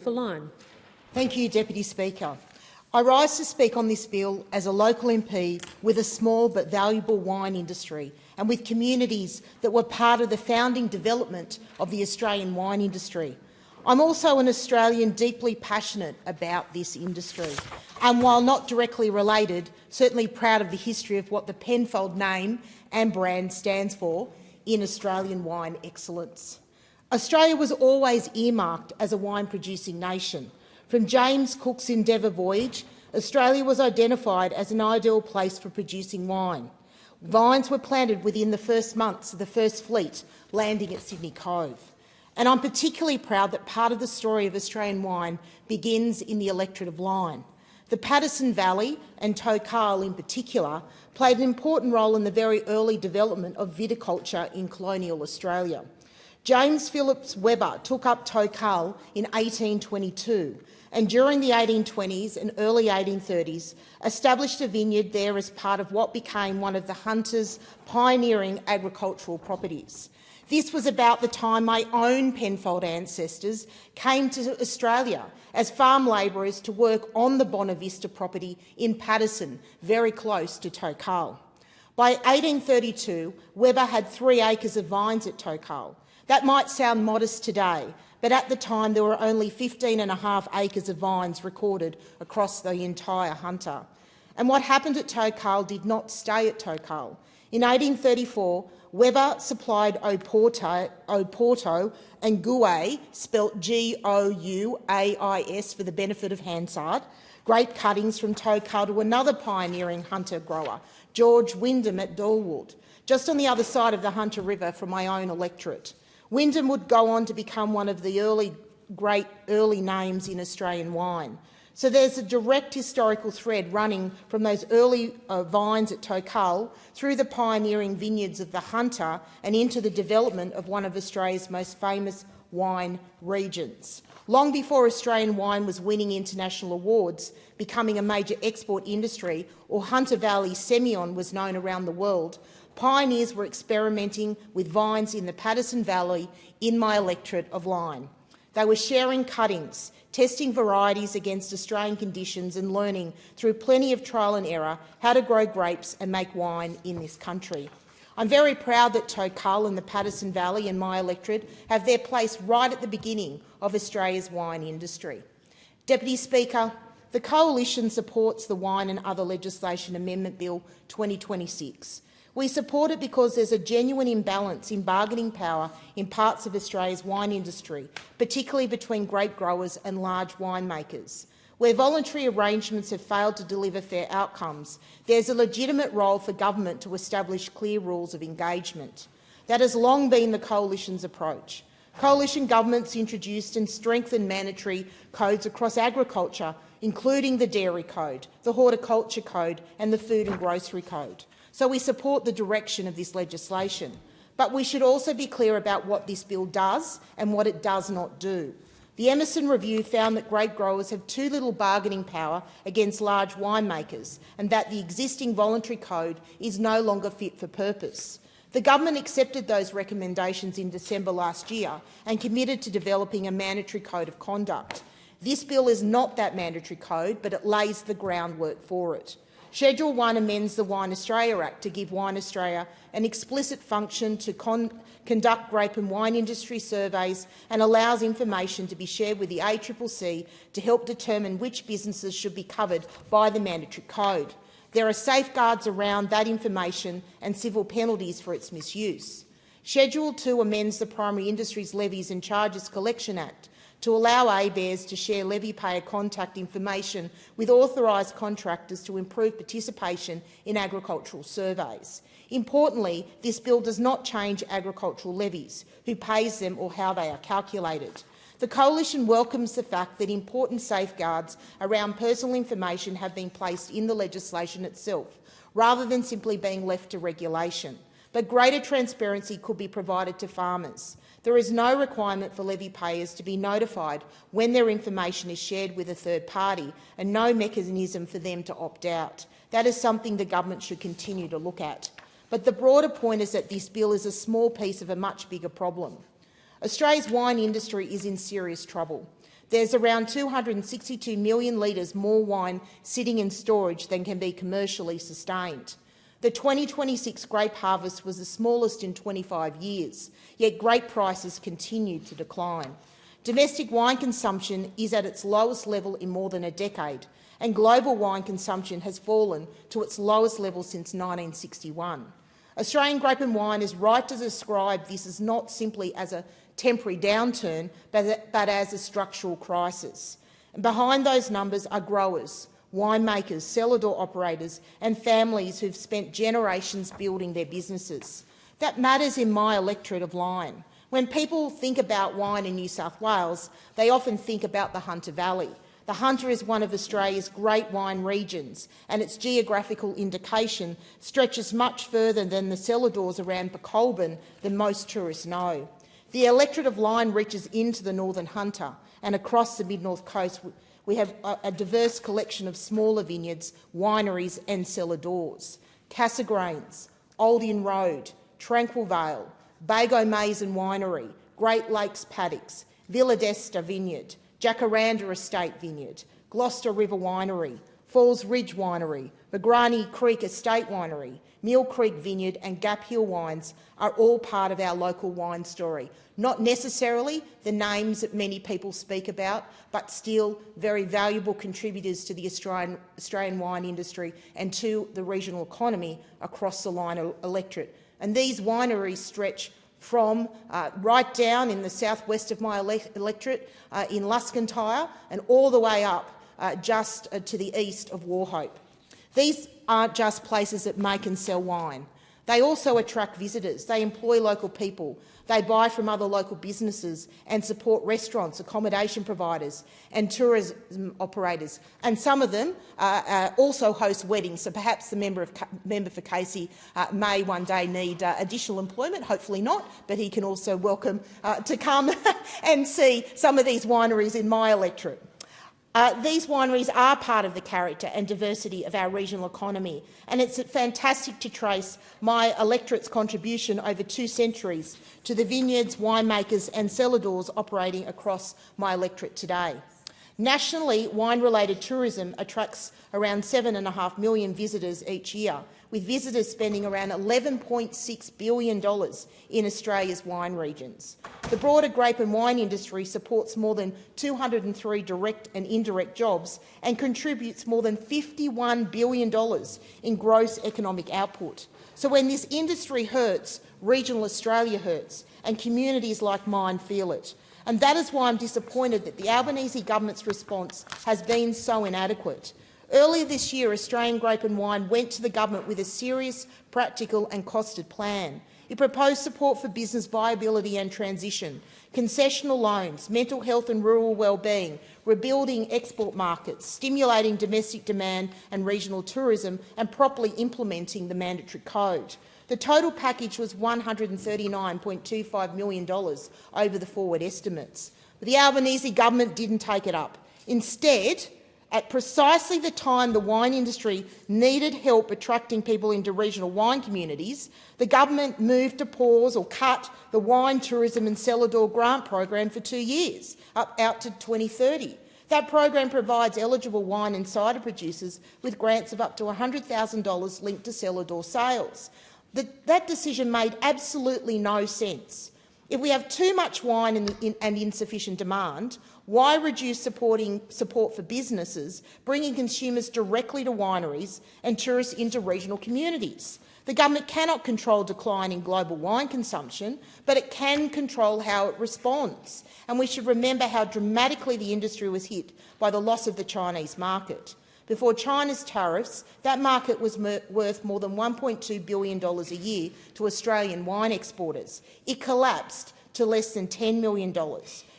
For Lyon. Thank you, Deputy Speaker. I rise to speak on this bill as a local MP with a small but valuable wine industry and with communities that were part of the founding development of the Australian wine industry. I'm also an Australian deeply passionate about this industry and, while not directly related, certainly proud of the history of what the Penfold name and brand stands for in Australian wine excellence. Australia was always earmarked as a wine-producing nation. From James Cook's Endeavour voyage, Australia was identified as an ideal place for producing wine. Vines were planted within the first months of the first fleet landing at Sydney Cove. And I'm particularly proud that part of the story of Australian wine begins in the electorate of Lyne. The Paterson Valley, and Tokal in particular, played an important role in the very early development of viticulture in colonial Australia. James Phillips Webber took up Tokal in 1822 and during the 1820s and early 1830s established a vineyard there as part of what became one of the Hunter's pioneering agricultural properties. This was about the time my own Penfold ancestors came to Australia as farm labourers to work on the Bonavista property in Paterson, very close to Tokal. By 1832, Webber had 3 acres of vines at Tokal. That might sound modest today, but at the time there were only 15.5 acres of vines recorded across the entire Hunter. And what happened at Tokal did not stay at Tokal. In 1834, Webber supplied Oporto and Gouais, spelt Gouais for the benefit of Hansard, grape cuttings from Tokal to another pioneering Hunter grower, George Wyndham at Dorlwood, just on the other side of the Hunter River from my own electorate. Wyndham would go on to become one of the great early names in Australian wine. So there's a direct historical thread running from those early vines at Tokal through the pioneering vineyards of the Hunter and into the development of one of Australia's most famous wine regions. Long before Australian wine was winning international awards, becoming a major export industry, or Hunter Valley Semillon was known around the world, pioneers were experimenting with vines in the Paterson Valley in my electorate of Lyne. They were sharing cuttings, testing varieties against Australian conditions and learning, through plenty of trial and error, how to grow grapes and make wine in this country. I'm very proud that Tokal and the Paterson Valley and my electorate have their place right at the beginning of Australia's wine industry. Deputy Speaker, the Coalition supports the Wine and Other Legislation Amendment Bill 2026. We support it because there's a genuine imbalance in bargaining power in parts of Australia's wine industry, particularly between grape growers and large winemakers. Where voluntary arrangements have failed to deliver fair outcomes, there's a legitimate role for government to establish clear rules of engagement. That has long been the Coalition's approach. Coalition governments introduced and strengthened mandatory codes across agriculture, including the Dairy Code, the Horticulture Code and the Food and Grocery Code. So we support the direction of this legislation. But we should also be clear about what this bill does and what it does not do. The Emerson Review found that grape growers have too little bargaining power against large winemakers and that the existing voluntary code is no longer fit for purpose. The government accepted those recommendations in December last year and committed to developing a mandatory code of conduct. This bill is not that mandatory code, but it lays the groundwork for it. Schedule 1 amends the Wine Australia Act to give Wine Australia an explicit function to conduct grape and wine industry surveys and allows information to be shared with the ACCC to help determine which businesses should be covered by the mandatory code. There are safeguards around that information and civil penalties for its misuse. Schedule 2 amends the Primary Industries Levies and Charges Collection Act to allow ABARES to share levy payer contact information with authorised contractors to improve participation in agricultural surveys. Importantly, this bill does not change agricultural levies, who pays them or how they are calculated. The Coalition welcomes the fact that important safeguards around personal information have been placed in the legislation itself, rather than simply being left to regulation. But greater transparency could be provided to farmers. There is no requirement for levy payers to be notified when their information is shared with a third party and no mechanism for them to opt out. That is something the government should continue to look at. But the broader point is that this bill is a small piece of a much bigger problem. Australia's wine industry is in serious trouble. There's around 262 million litres more wine sitting in storage than can be commercially sustained. The 2026 grape harvest was the smallest in 25 years, yet grape prices continued to decline. Domestic wine consumption is at its lowest level in more than a decade, and global wine consumption has fallen to its lowest level since 1961. Australian Grape and Wine is right to describe this as not simply as a temporary downturn, but as a structural crisis. And behind those numbers are growers, winemakers, cellar door operators and families who've spent generations building their businesses. That matters in my electorate of Lyne. When people think about wine in New South Wales, they often think about the Hunter Valley. The Hunter is one of Australia's great wine regions, and its geographical indication stretches much further than the cellar doors around Bucolban than most tourists know. The electorate of Lyne reaches into the Northern Hunter, and across the mid-north coast we have a diverse collection of smaller vineyards, wineries and cellar doors. Cassegrains, Aldian Road, Tranquil Vale, Bago Maize and Winery, Great Lakes Paddocks, Villa d'Este Vineyard, Jacaranda Estate Vineyard, Gloucester River Winery, Falls Ridge Winery, Magrani Creek Estate Winery, Mill Creek Vineyard and Gap Hill Wines are all part of our local wine story. Not necessarily the names that many people speak about, but still very valuable contributors to the Australian wine industry and to the regional economy across the Lyne electorate. And these wineries stretch from right down in the southwest of my electorate in Luscantire and all the way up just to the east of Wauchope. These aren't just places that make and sell wine. They also attract visitors. They employ local people. They buy from other local businesses and support restaurants, accommodation providers and tourism operators. And some of them also host weddings, so perhaps the member for Casey may one day need additional employment, hopefully not, but he can also welcome to come and see some of these wineries in my electorate. These wineries are part of the character and diversity of our regional economy, and it's fantastic to trace my electorate's contribution over 2 centuries to the vineyards, winemakers and cellar doors operating across my electorate today. Nationally, wine-related tourism attracts around 7.5 million visitors each year, with visitors spending around $11.6 billion in Australia's wine regions. The broader grape and wine industry supports more than 203 direct and indirect jobs and contributes more than $51 billion in gross economic output. So when this industry hurts, regional Australia hurts, and communities like mine feel it. And that is why I'm disappointed that the Albanese government's response has been so inadequate. Earlier this year, Australian Grape and Wine went to the government with a serious, practical and costed plan. It proposed support for business viability and transition, concessional loans, mental health and rural wellbeing, rebuilding export markets, stimulating domestic demand and regional tourism, and properly implementing the mandatory code. The total package was $139.25 million over the forward estimates. But the Albanese government didn't take it up. Instead, at precisely the time the wine industry needed help attracting people into regional wine communities, the government moved to pause or cut the wine tourism and cellar door grant program for 2 years, out to 2030. That program provides eligible wine and cider producers with grants of up to $100,000 linked to cellar door sales. That decision made absolutely no sense. If we have too much wine and insufficient demand, why reduce support for businesses, bringing consumers directly to wineries and tourists into regional communities? The government cannot control decline in global wine consumption, but it can control how it responds. And we should remember how dramatically the industry was hit by the loss of the Chinese market. Before China's tariffs, that market was worth more than $1.2 billion a year to Australian wine exporters. It collapsed to less than $10 million.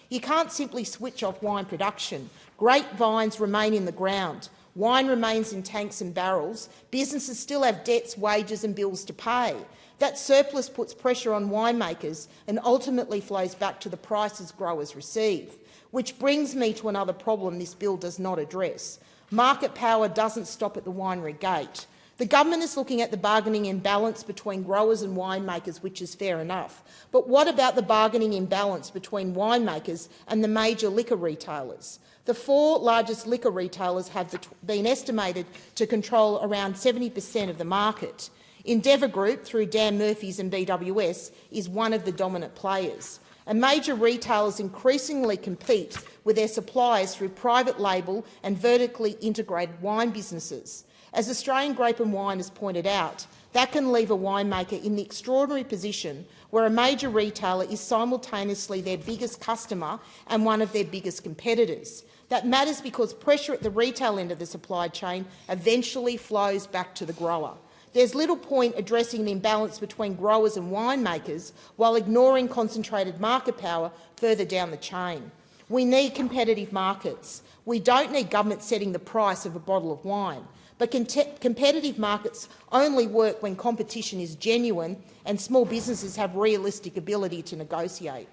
You can't simply switch off wine production. Grapevines remain in the ground. Wine remains in tanks and barrels. Businesses still have debts, wages and bills to pay. That surplus puts pressure on winemakers and ultimately flows back to the prices growers receive. Which brings me to another problem this bill does not address. Market power doesn't stop at the winery gate. The government is looking at the bargaining imbalance between growers and winemakers, which is fair enough. But what about the bargaining imbalance between winemakers and the major liquor retailers? The 4 largest liquor retailers have been estimated to control around 70% of the market. Endeavour Group, through Dan Murphy's and BWS, is one of the dominant players. And major retailers increasingly compete with their suppliers through private label and vertically integrated wine businesses. As Australian Grape and Wine has pointed out, that can leave a winemaker in the extraordinary position where a major retailer is simultaneously their biggest customer and one of their biggest competitors. That matters because pressure at the retail end of the supply chain eventually flows back to the grower. There's little point addressing the imbalance between growers and winemakers while ignoring concentrated market power further down the chain. We need competitive markets. We don't need government setting the price of a bottle of wine. But competitive markets only work when competition is genuine and small businesses have realistic ability to negotiate.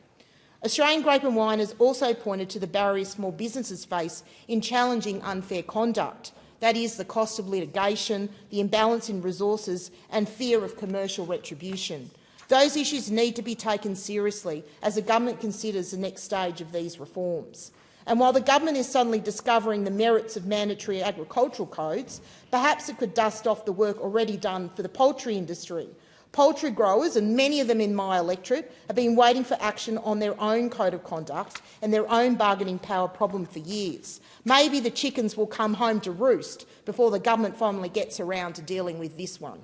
Australian Grape and Wine has also pointed to the barriers small businesses face in challenging unfair conduct. That is, the cost of litigation, the imbalance in resources and fear of commercial retribution. Those issues need to be taken seriously as the government considers the next stage of these reforms. And while the government is suddenly discovering the merits of mandatory agricultural codes, perhaps it could dust off the work already done for the poultry industry. Poultry growers, and many of them in my electorate, have been waiting for action on their own code of conduct and their own bargaining power problem for years. Maybe the chickens will come home to roost before the government finally gets around to dealing with this one.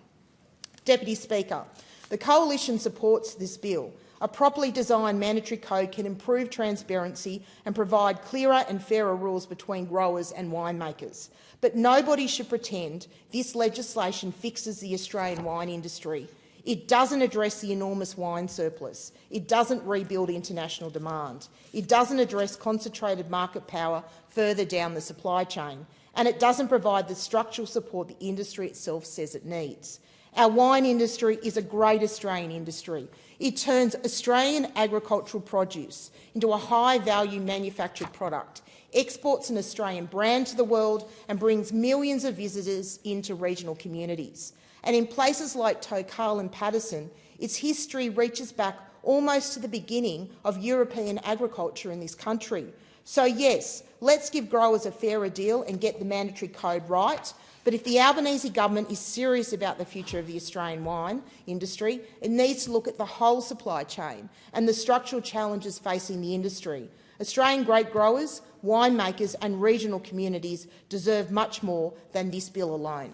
Deputy Speaker, the Coalition supports this bill. A properly designed mandatory code can improve transparency and provide clearer and fairer rules between growers and winemakers. But nobody should pretend this legislation fixes the Australian wine industry. It doesn't address the enormous wine surplus. It doesn't rebuild international demand. It doesn't address concentrated market power further down the supply chain. And it doesn't provide the structural support the industry itself says it needs. Our wine industry is a great Australian industry. It turns Australian agricultural produce into a high-value manufactured product, exports an Australian brand to the world and brings millions of visitors into regional communities. And in places like Tokal and Paterson, its history reaches back almost to the beginning of European agriculture in this country. So yes, let's give growers a fairer deal and get the mandatory code right. But if the Albanese government is serious about the future of the Australian wine industry, it needs to look at the whole supply chain and the structural challenges facing the industry. Australian grape growers, winemakers and regional communities deserve much more than this bill alone.